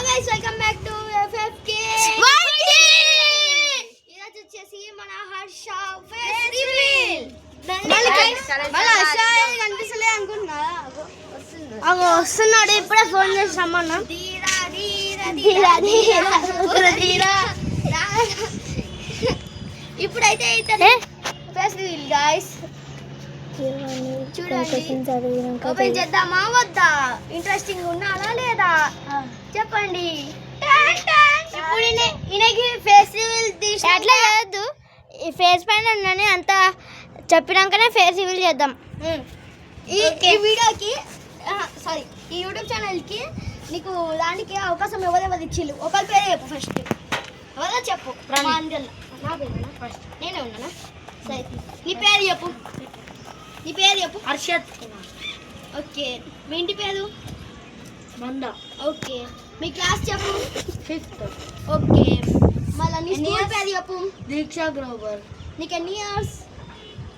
Guys welcome back to FFK. ఈరోజు వచ్చేసి మన హర్ష ఫేస్ రివీల్. కనిపిస్తలే అనుకుంటున్నారా? వస్తున్నాడు, ఇప్పుడే ఫోన్ చేసి రమ్మన్నా. ఇప్పుడైతే ఫేస్ రివీల్ గైస్. చూడండి, ఓపెన్ చేద్దామా వద్దా? ఇంట్రెస్టింగ్ ఉన్నారా లేదా చెప్పండి. ఇప్పుడు ఈయనకి ఫేస్ రివీల్ తీసి అట్లా చేయొద్దు. ఈ ఫేస్ పైన ఉన్నాను అంత చెప్పినాకనే ఫేస్ రివీల్ చేద్దాం. ఈ వీడియోకి సారీ ఈ యూట్యూబ్ ఛానల్కి నీకు దానికి అవకాశం ఎవరెవరు ఇచ్చిళ్ళు? ఒకరి పేరే చెప్పు ఫస్ట్. ఎవరో చెప్పు. నా పేరు ఫస్ట్ నేనే ఉన్నానా? సరే, నీ పేరు చెప్పు. నీ పేరు చెప్పు. హర్షత్. ఓకే, మీ ఇంటి పేరు? మంద. ఓకే, మీ క్లాస్ చెప్పు. 5th. ఓకే, మళ్ళీ నీ స్కూల్ పేరు చెప్పు. దీక్షా గ్లోబల్. నీకు ఎన్ని ఇయర్స్?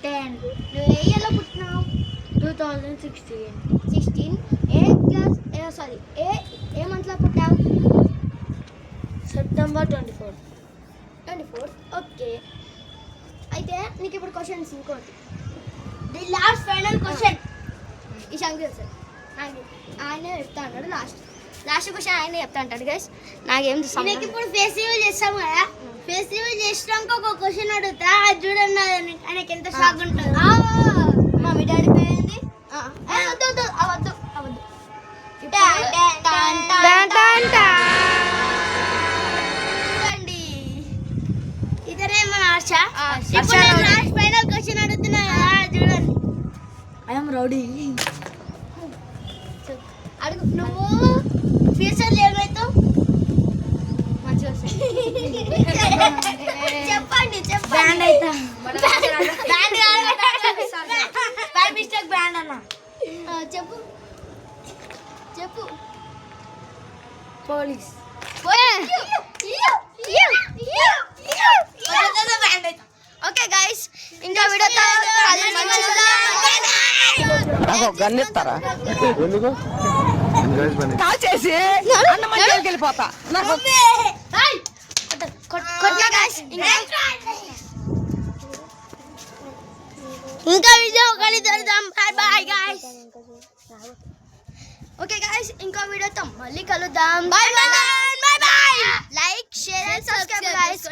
10. నువ్వు ఏ ఇయర్లో పుట్టినావు? 2016. ఏ క్లాస్ సారీ ఏ మంత్లో పుట్టావు? సెప్టెంబర్ 24. ఓకే, అయితే నీకు ఇప్పుడు క్వశ్చన్స్ ఇంకోటి. ది లాస్ట్ ఫైనల్ క్వశ్చన్ ఈ శంకర్ సార్ ఆయన చెప్తా అంటాడు. లాస్ట్ క్వశ్చన్ ఆయన చెప్తా అంటాడు గైస్. నాకేం నీకు ఇప్పుడు ఫేస్ రివీల్ చేస్తాము కదా, ఫేస్ రివీల్ చేసినాక ఒక క్వశ్చన్ అడుగుతా, అది చూడండి ఆయనకి ఎంత షాక్ ఉంటుంది. మా మీ డాడీ పేరేంది? అవద్దు చూడండి, ఇతనే మన హర్ష. ఇప్పుడు లాస్ట్ ఫైనల్ క్వశ్చన్ అడుగుతున్నా కదా, చూడండి. I'm rowdy. అడుగు. నువ్వు ఫ్యూచర్లో ఏమవుతావు? మంచిగా చెప్పండి. బ్యాండ్ అవుతా. బై మిస్టేక్ బ్యాండ్ అన్న. చెప్పు. పోలీస్. ఓకే గైస్, ఇంకా వీడియోతో గన్నెత్తారా ఎందుకు కాల్చేసి వెళ్ళిపోతా. ఇంకా వీడియో కలుద్దాం. Bye guys. ఓకే గైస్, ఇంకో వీడియోతో మళ్ళీ కలుద్దాం. Bye. Like, share and subscribe guys.